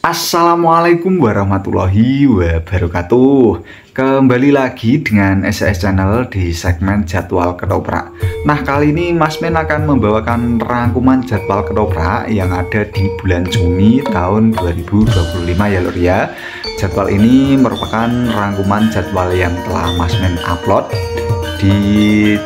Assalamualaikum warahmatullahi wabarakatuh. Kembali lagi dengan SS Channel di segmen jadwal ketoprak. Nah, kali ini Mas Men akan membawakan rangkuman jadwal ketoprak yang ada di bulan Juni tahun 2025 ya lur ya. Jadwal ini merupakan rangkuman jadwal yang telah Mas Men upload di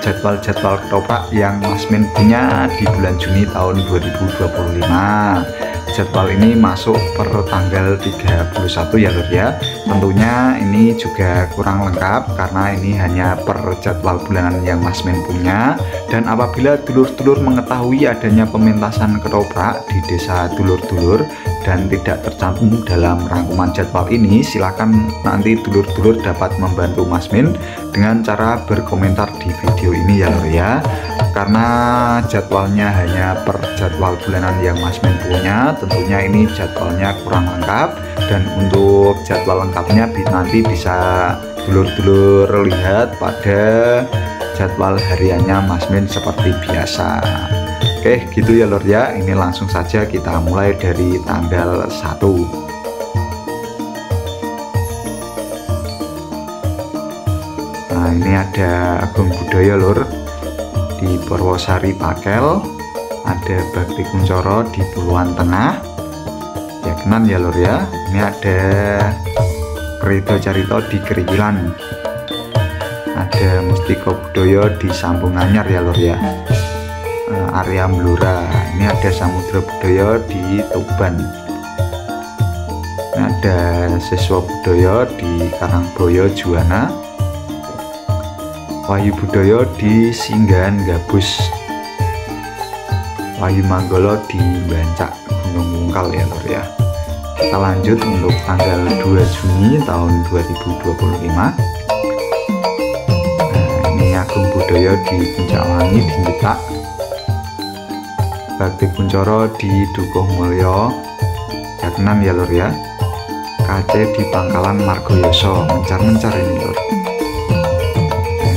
jadwal-jadwal ketoprak yang Mas Men punya di bulan Juni tahun 2025. Jadwal ini masuk per tanggal 31 ya lur ya. Tentunya ini juga kurang lengkap karena ini hanya per jadwal bulanan yang Mas Men punya. Dan apabila dulur-dulur mengetahui adanya pementasan ketoprak di desa dulur-dulur dan tidak tercantum dalam rangkuman jadwal ini, silakan nanti dulur-dulur dapat membantu Mas Men dengan cara berkomentar di video ini ya lur ya. Karena jadwalnya hanya per jadwal bulanan yang Mas Men punya, tentunya ini jadwalnya kurang lengkap. Dan untuk jadwal lengkapnya nanti bisa dulur-dulur lihat pada jadwal hariannya Mas Men seperti biasa. Oke gitu ya lur ya. Ini langsung saja kita mulai dari tanggal 1. Nah, ini ada Agung Budaya lur di Purwosari Pakel, ada Bakti Kuncoro di Puluhan Tengah ya kenan ya lur ya. Ini ada Krito Carito di Kerikilan, ada Mustika Budaya di Sambung Anyar ya lur ya. Area Blora, ini ada Samudra Budaya di Tuban, ini ada Siswa Budaya di Karangboyo Juwana, Wahyu Budaya di Singgahan Gabus, Wahyu Manggolo di Bancak Gunung Mungkal ya lur ya. Kita lanjut untuk tanggal 2 Juni tahun 2025. Nah, ini Agung Budaya di Puncak Wangi di Detak, Bakti Kuncoro di Dukuh Mulyo Jatnan ya lur ya. KC di Pangkalan Margoyoso, mencar-mencar ini lur.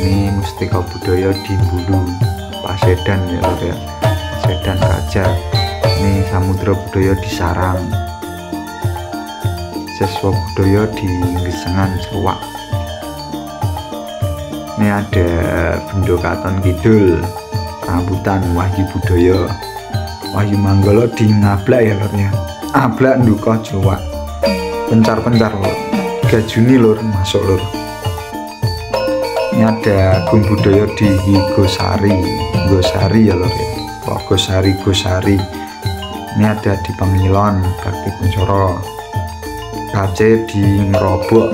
Ini Mustika Budaya di Bulu Pasedan ya lur ya, Sedan Kaja. Ini Samudra Budaya di Sarang, Siswa Budaya di Gesengan Seruak. Ini ada Bendo Katon Kidul Rambutan Wahyu Budaya, Wahyu Manggolo di Ngablak ya lur ya. Ablak Ndukoh Jeluak, pencar-pencar lur. 3 Juni lur masuk lur. Ini ada Agung Budaya di Gosari ya lur ya. Gosari. Ini ada di Pengilon Bakti Kuncoro, KC di Ngerobok.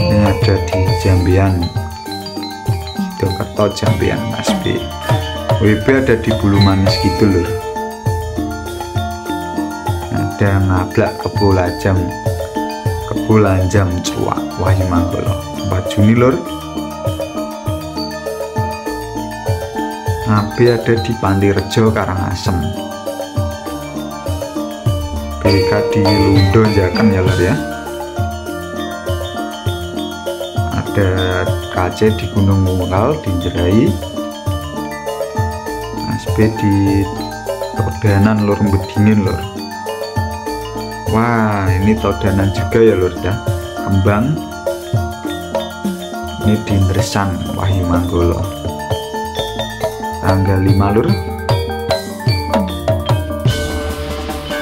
Ini ada di Jambian Sidokerto Jambian Mas B. WB ada di Bulu Manis gitu lur. Ada Ngablak Kebulanjam Celuak Wahyu Manggolo 4 Juni lur. AB ada di Pantirejo Karangasem, BK di Lundo Jaken ya lur ya. Ada KC di Gunung Mungkal di Jerai, SB di Todanan lur Bedingin lur. Wah, ini Todanan juga ya lur ya. Kembang ini di Ndresan Wahyu Manggolo tanggal 5 lur.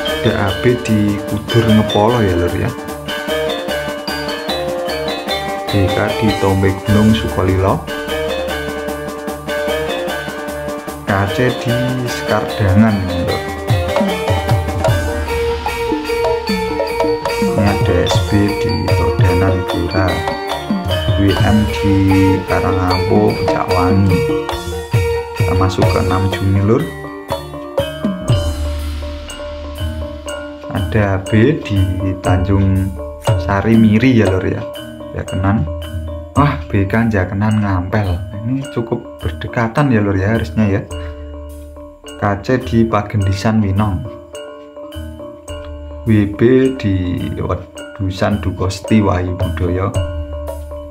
Ada AB di Kudur Ngepolo ya lur ya. BK di Tombe Gunung Sukolilo, KC di Sekardangan lur. Ini ada SB di Todanan Blora, WM di Karangampo Puncak Wangi. Kita masuk ke 6 Juni lur. Ada B di Tanjung Sari Miri ya lur ya. Jakenan. Wah, BK Jakenan Ngampel. Ini cukup berdekatan ya lur ya harusnya ya. KC di Pagendisan Winong, WB di Wedusan Dukosti Wahyu Budaya,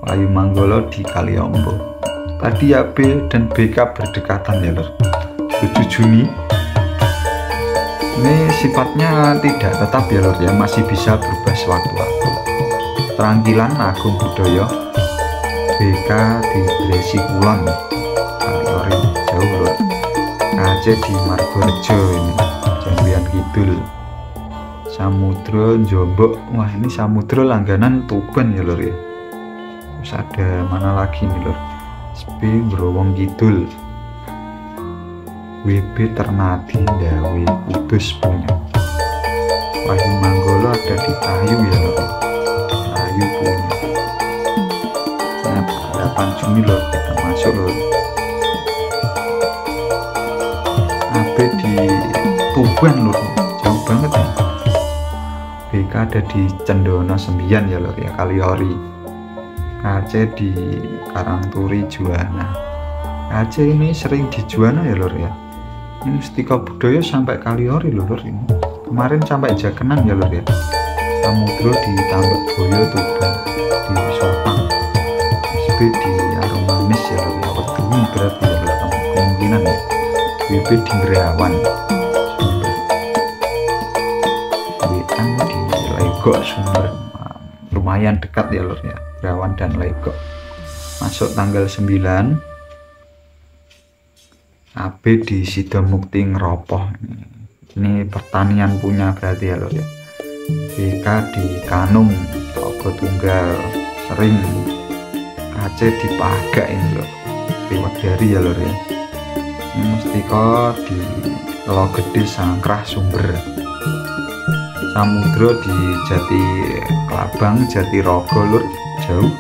Wahyu Manggolo di Kaliombo. Tadi ya B dan BK berdekatan ya lur. 7 Juni Ini sifatnya tidak tetap ya lur ya, masih bisa berubah sewaktu-waktu. Terangkilan Agung Budoyo BK di Gresi Kulon Kaliori jauh lur. KC di Margorejo ini Jambian Kidul. Samudra Jombok, wah ini Samudra langganan Tuban ya lur ya. Terus ada mana lagi nih lur, SP Growong Kidul, WB Ternadi Dawe Kudus punya. Wahyu Manggolo ada di Tayu ya lur, Tayu punya. Nah, 8 Juni lur kita masuk lur. AB di Tuban lur, jauh banget ya. BK ada di Cendono Sembian ya lur ya, Kaliori. KC di Karangturi Juwana. KC ini sering di Juwana ya lur ya. Ini Mustika Budaya sampai Kaliori lur ini. Kemarin sampai Jakenan ya lur ya. Samudra di Tambak Boyo Tuban di Sopang. SB di Aromanis ya lur ya. Weduni berarti ya lur, kemungkinan ya. WB di Ngerawan. WM di Legok Sumber. Lumayan dekat ya lur ya, Ngerawan dan Legok. Masuk tanggal 9. AB di Sidomukti Ngeropoh, ini pertanian punya berarti ya lur ya. BK di Kanung Tlogo Tunggal sering. KC di Pagak ini lur, Riwak dari ya lur ya. Ini Mustika di Telogede Sangkrah Sumber. Samudra di Jati Kelabang Jati Rogo lur, jauh.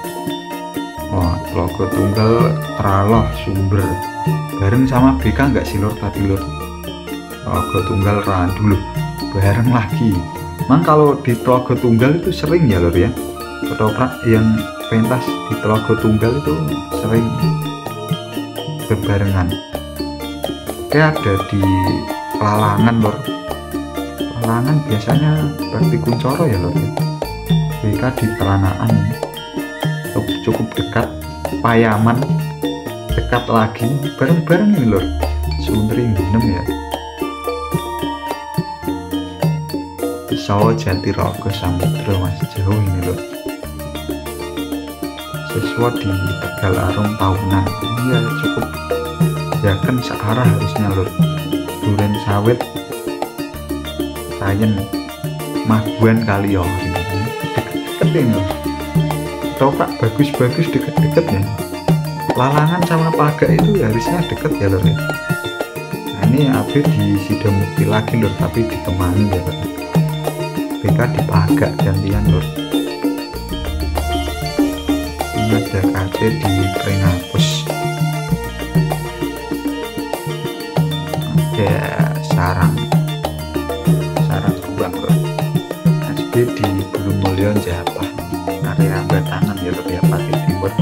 Wah, Tlogo Tunggal Traloh Sumber bareng sama BK enggak sih lur tadi lur? Tlogo Tunggal Randu lur, bareng lagi. Mang kalau di Tlogo Tunggal itu sering ya lur ya, ketoprak yang pentas di Tlogo Tunggal itu sering berbarengan. Kayak ada di Lalangan lur. Lalangan biasanya Bakti Kuncoro ya lur ya. BK di Telanaan ini cukup dekat. Payaman dekat lagi, bareng-bareng ini lur. Suntri Nginem ya. Sawo Jati Rogo Samudra masih jauh ini lur. Siswa di Tegal Arum Tahunan ini ya cukup ya kan searah harusnya lur. Duren Sawit Sayen Maguan Kaliori deket-deket ini lur. Toprak bagus-bagus deket-deket ya. Lalangan sama Pagak itu harusnya deket ya lur ya. Nah ini AB di Sidomukti lagi lur, tapi ditemani ya lur. BK di Pagak gantian lur. Ini ada KC di Pringapus. Ada Sarang Subang lur. SB di Bulumulyo Japah, area Batangan ya lur ya, Pati Timur.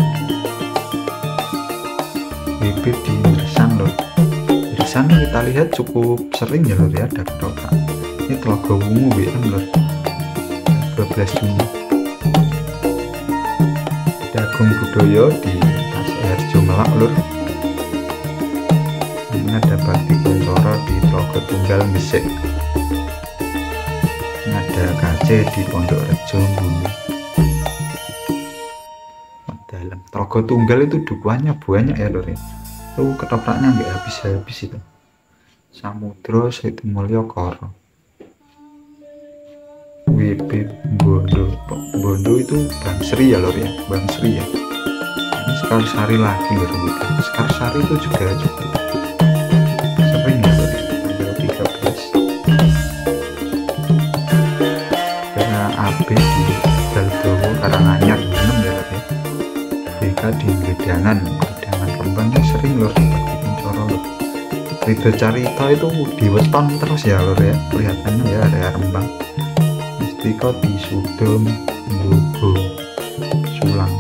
WB di Irsan lur. Irsan kita lihat cukup sering ya lur ya, ada ketoprak. Ini Tlogo Wungu WM lur, 12 Juni. Ada Agung Budoyo di Harjo Melak lur. Ini ada Bakti Kuncoro di Tlogo Tunggal Mesik. Ini ada KC di Pondok Rejo Bumi. Dalam Tlogo Tunggal itu dukuhannya banyak ya lur ya. Itu ketopraknya nggak habis-habis itu. Samudra Situmulyo Koro. WB Bondo itu Bang Sri ya lur ya, Bang Sri ya. Ini Sekarsari lagi lur. Sekarsari itu juga cukup sering ya lur, tanggal 13. Karena AB di Daldowo Karanganyar 6 ya lur ya. BK di Gedangan Rembangnya sering lur, Bakti Kuncoro lur. Ridho Carito itu di weton terus ya lur ya, kelihatannya ya area Rembang. Mustika di Sudom Lugo Sulang,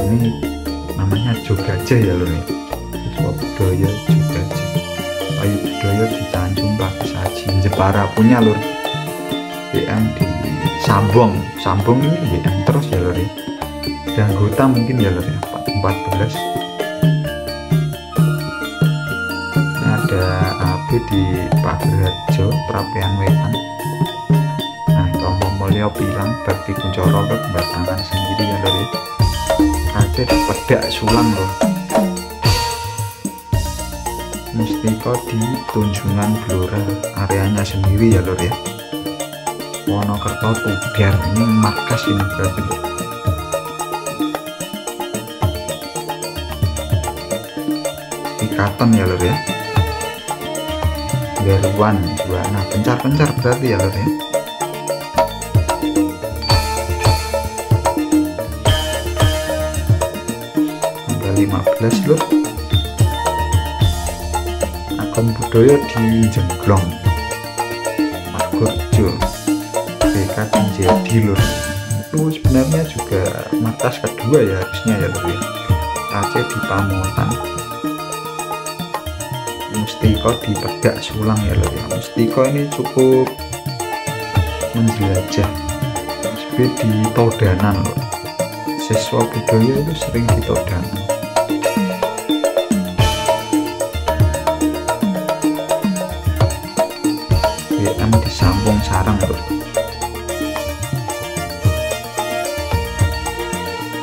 ini namanya Jogaje ya lur ya. Siswa Budaya Jogaje. Ayu Budaya di Tanjung Pakusaji Jepara punya lur. BM di Sambong ini BM terus ya lur ya. Dan anggota mungkin ya lur ya, 14. Ini ada AB di Pagerharjo Prapean Wetan. Nah Tombo Mulyo Pilang Bakti Kuncoro ke Batangan sendiri ya lor ya. Ada pedak sulang loh. Mustika di Tunjungan Blora areanya sendiri ya lor ya. Wonokerto Tugar ini markas ini berarti lor. Ikatan ya lor ya. Garwan Juwana pencar-pencar berarti ya lor ya. Tanggal 15 lor. Agung Budaya di Jengglong Margorejo BK Jadi lor. Itu sebenarnya juga markas kedua ya harusnya ya lor ya. Aceh di Pamotan. Mustika di Pedak Sulang ya lor ya. Mustika ini cukup menjelajah. SB di Todanan lor. Siswa budaya itu sering di Todanan. BM di Sampung Sarang lor.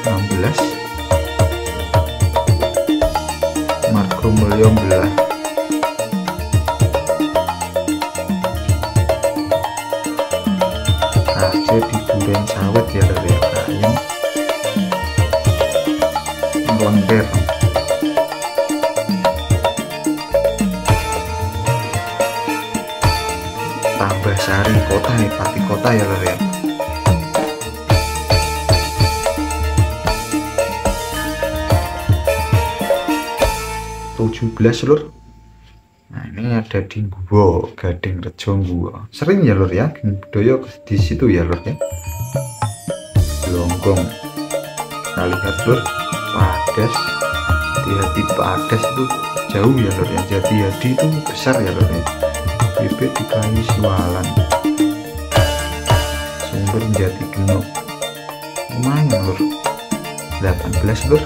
16 Margo Mulyo Belah. Aceh di Duren Sawit ya lor ya. Kain Lengger. Tambah Sari Kota nih, Pati Kota ya lor ya. Belas lur. Nah ini ada di Guwo Gading Rejo Guwo. Sering ya lur ya budaya di situ ya lur ya. Longgong. Kita lihat lur, Padas. Hati-hati Padas itu jauh ya lur ya. Jati-hati itu besar ya lur ya. Bibit di Kayu Siwalan. Sumber Jati Genuk. Lumayan lur. 18 lur.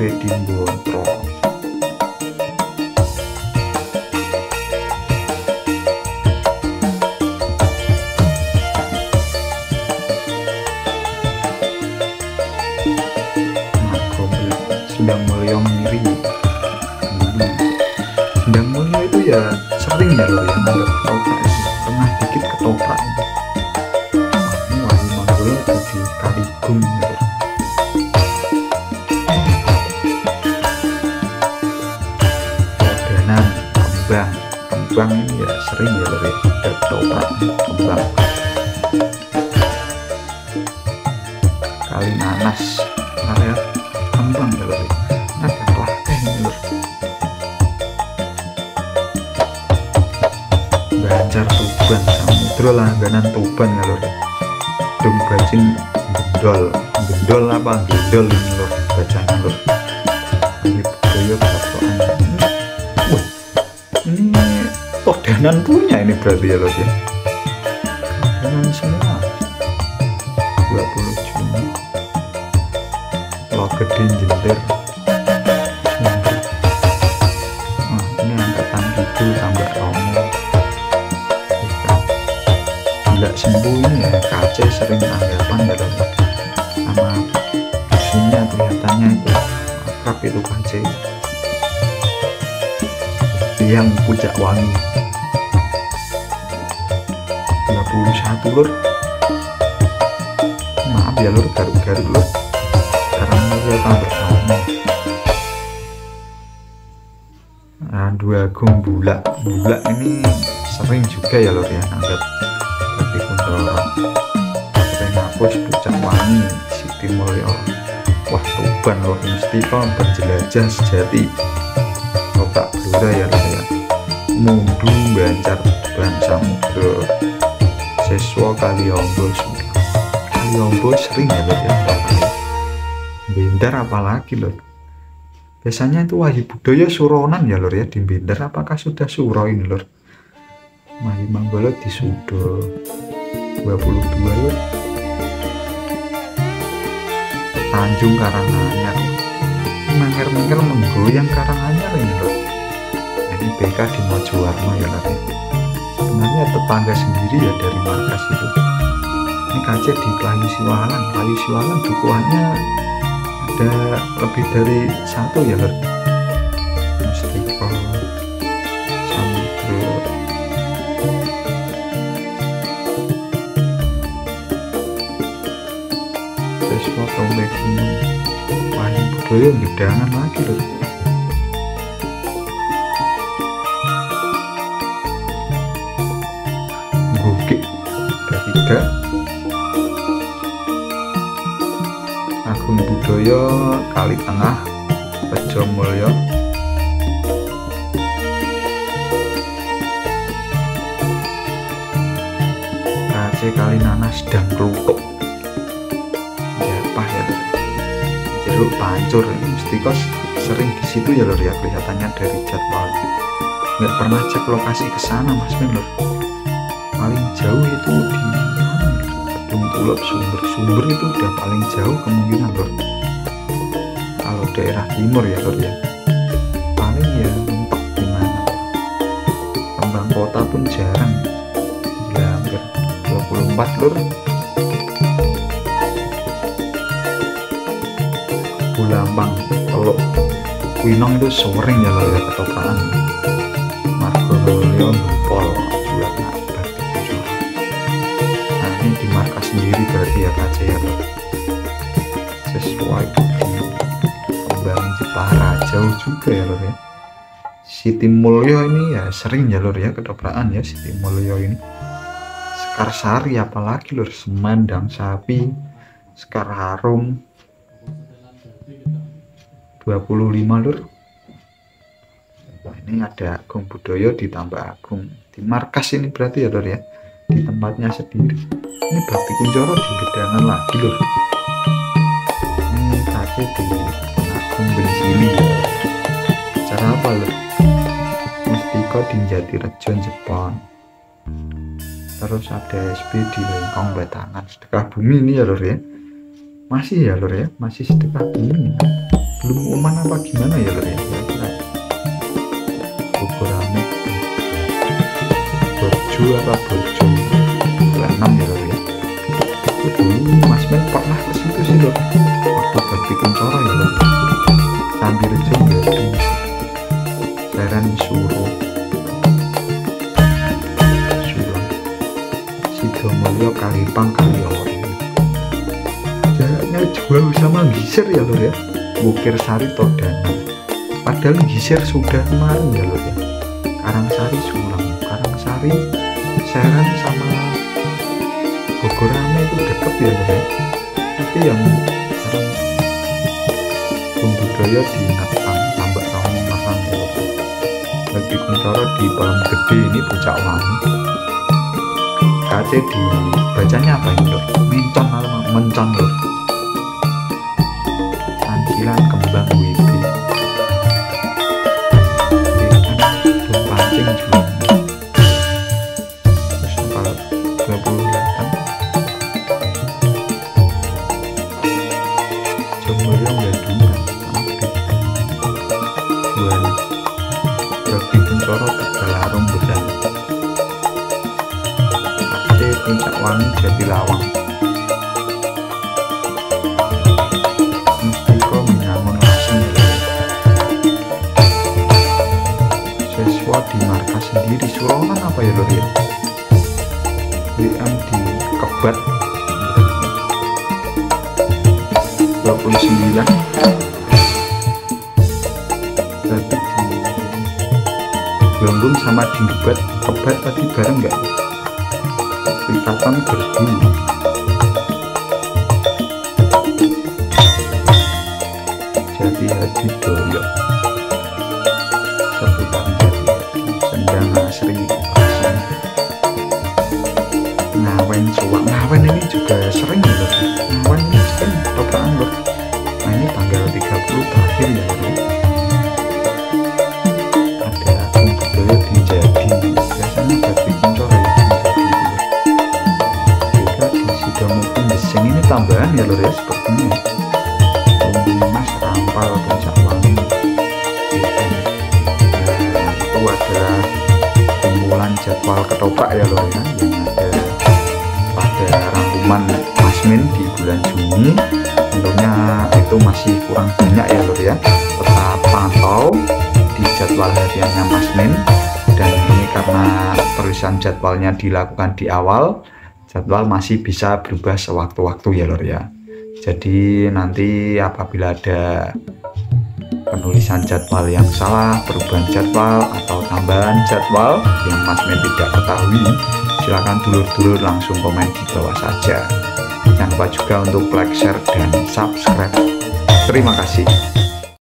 Di Bontro. Sendang Mulyo Miri. Sendang Mulyo itu ya sering ya loh yang ada ketoprak itu. Tengah dikit ketoprak. Ini Wahyu Manggolo itu di Kaligung ya. Kembang ini ya sering ya lor ya, ada ketoprak kembang. Kali Nanas area kembang ya lor ya. Ada kelakeh ini lor. Banjar Tuban Samudra langganan Tuban ya lor ya. Dung Bajin Gendol apa Gendol ini lor bacanya lor. Ini budaya katokan. Ini Todanan punya ini berarti ya lor ya. Todanan semua. 20 Juni. Logede Jenter. Nah, ini angkatan gitu tambah Romo. Gila sembuh ini ya KC sering anggapan ya lor. Sama isinya kelihatannya itu akrab itu KC. Yang Puncak Wangi 21 lur. Maaf ya lur, garuk-garuk lur karena mulai tambah tahun. Dua Agung Bulak ini sering juga ya lur ya anggap Bakti Kuncoro. Sering hapus Puncak Wangi Siti Mulyo. Wah Tuban lur, Mustika berjelajah sejati Kota Blora ya lur ya. Mundu Banjar Tuban Samudra. Siswa Kaliombo sering ya lur ya. Bendar apalagi lur. Biasanya itu Wahyu Budaya Suronan ya lur ya. Di Bendar apakah sudah suro ini lur. Wahyu Manggolo di Sudo 22 lur. Tanjung Karanganyar. Menger-menger menggoyang Karanganyar ini loh. Ini BK di Mojowarno ya lor. Sebenarnya tetangga sendiri ya dari markas itu. Ini KC di Kayu Siwalan. Kayu Siwalan dukuhannya ada lebih dari satu ya lor. Mustiko, Samudro, Seswa Tombek Gunung, Wahyu Budoyo gedangan lagi lor. Bukit ada 3, Agung Budoyo Kali Tengah, Rejo Mulyo, KC Kali Nanas dan Kluthuk. Japah ya lor. Jeruk Pancur Mustiko sering di situ ya lor ya, kelihatannya dari jadwal. Nggak pernah cek lokasi ke sana Mas Men lor. Paling jauh itu di mana ya? Kedung Tulop, Sumber itu udah paling jauh kemungkinan lor. Kalau daerah timur ya lor ya, paling ya mentok di mana. Kembang Kota pun jarang, ya hampir 24 lor. Bulampang, Teluk Winong itu sering ya lor ya ketoprakan. Margolyo, Pol, Juwana, Batik Kuncoro. Nah ini di markas sendiri berarti ya KC ya lor. Sesuai Kembang Jepara, jauh juga ya lor ya. Siti Mulyo ini ya sering ya lor ya ketoprakan ya Siti Mulyo ini. Sekarsari apalagi lor, Semandang Sapi, Sekar Harum 25 lur. Nah, ini ada Agung Budoyo ditambah Agung di markas ini berarti ya lur ya, di tempatnya sendiri. Ini Bakti Kuncoro di gedangan lagi lur. Ini KC di Agung Bensili. Cara apa lur? Mustiko di Jatirejo Jepang. Terus ada SB di Lengkong Batangan. Sedekah Bumi ini ya lur ya, masih ya lur ya, masih Sedekah Bumi. Belum uman apa gimana ya lor ya, kira-kira Bogorame Borjo apa Borjo 26 ya lor ya. Itu dulu Mas Men pernah ke situ sih lor, waktu Bakti Kuncoro ya lor. Sambirejo Gadung, Seran Suro, Sidomulyo Kalipang Kalior. Jaraknya jauh sama Giser ya lor ya. Bukir Sari Todana, padahal Giser sudah kemarin ya lor ya. Karangsari Sulang, Karangsari Seran sama Bogorame itu deket ya lor ya. Tapi yang sekarang Agung Budoyo di Natang, Tambak Raung Marang ya lor. Bakti Kuncoro di Palem Gede ini Pucak Wangi. KC di bacanya apa ini lor? Mencon atau Mencon lor. Kembang WB Dom Pancing juga. Terus apa 28 Jomulyo Gadungan Juwana Bakti Kuncoro Tegalarung Bedan. KC Puncak Wangi Jatilawang. Di markas sendiri Suronan apa ya lor ya, WM di Kebat 29. Berarti di Bandung sama di Kebat tadi bareng nggak? Ikatan Gerdu. Jadi Hadi Doyo sebutan Sendang Asri Pasang. Ngawen Suwak. Ngawen ini juga sering ya lor. Ngawen ini sering toprakan lor. Nah ini tanggal 30 terakhir ya lor. Ada Agung Budoyo di Jadi. Biasanya Bakti Kuncoro ya di Jadi lor. Juga di Sidomukti Besing ini tambahan ya lor ya sepertinya. jadwal ketoprak ya lor ya, yang ada pada rangkuman Mas Min di bulan Juni. Tentunya itu masih kurang banyak ya lor ya, tetap pantau di jadwal hariannya Mas Min. Dan ini karena tulisan jadwalnya dilakukan di awal, jadwal masih bisa berubah sewaktu-waktu ya lor ya. Jadi nanti apabila ada penulisan jadwal yang salah, perubahan jadwal atau tambahan jadwal yang Mas Min tidak ketahui, silakan dulur-dulur langsung komen di bawah saja. Jangan lupa juga untuk like, share, dan subscribe. Terima kasih.